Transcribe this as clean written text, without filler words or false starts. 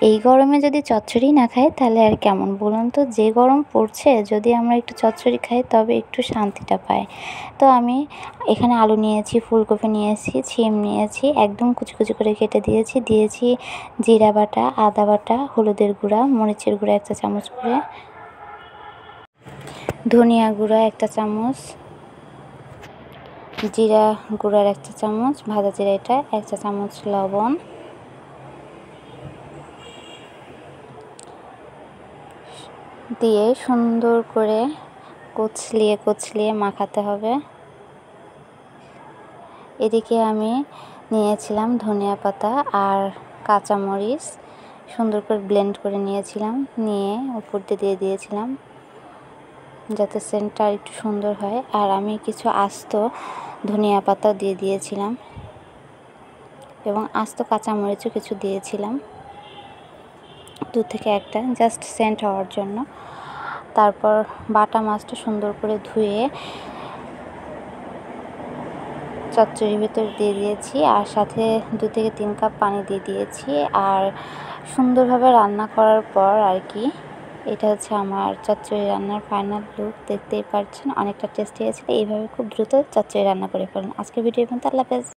এই গরমে যদি চচ্চড়ি না খাই তাহলে আর কেমন বলুন তো। যে গরম পড়ছে, যদি আমরা একটু চচ্চড়ি খাই তবে একটু শান্তিটা পাই। তো আমি এখানে আলু নিয়েছি, ফুলকপি নিয়েছি, শিম নিয়েছি, একদম কুচি কুচি করে কেটে দিয়েছি জিরা বাটা, আদা বাটা, হলুদের গুঁড়া, মরিচের গুঁড়া 1 চা চামচ করে, ধনিয়া গুঁড়া 1 চা চামচ, জিরা গুঁড়ার 1 চা চামচ, ভাজা জিরা এটা 1 চা চামচ, লবণ দিয়ে সুন্দর করে কুচলিয়ে মাখাতে হবে। এদিকে আমি নিয়েছিলাম ধনিয়া পাতা আর কাঁচামরিচ, সুন্দর করে ব্লেন্ড করে নিয়েছিলাম, নিয়ে উপর দিয়ে দিয়েছিলাম যাতে সেন্টটা একটু সুন্দর হয়। আর আমি কিছু আস্ত ধনিয়া পাতাও দিয়ে দিয়েছিলাম এবং আস্ত কাঁচামরিচও কিছু দিয়েছিলাম, 2 থেকে 1টা, জাস্ট সেন্ট হওয়ার জন্য। তারপর বাটা মাছটা সুন্দর করে ধুয়ে চচ্চড়ির ভিতর দিয়ে দিয়েছি, আর সাথে 2 থেকে 3 কাপ পানি দিয়ে দিয়েছি। আর সুন্দরভাবে রান্না করার পর আর কি, এটা হচ্ছে আমার চচ্চড়ি রান্নার ফাইনাল লুক। দেখতেই পাচ্ছেন অনেকটা টেস্টি হয়েছিল। এইভাবে খুব দ্রুত চচ্চড়ি রান্না করে ফেলুন। আজকের ভিডিও পর্যন্ত, আল্লাহ হাফেজ।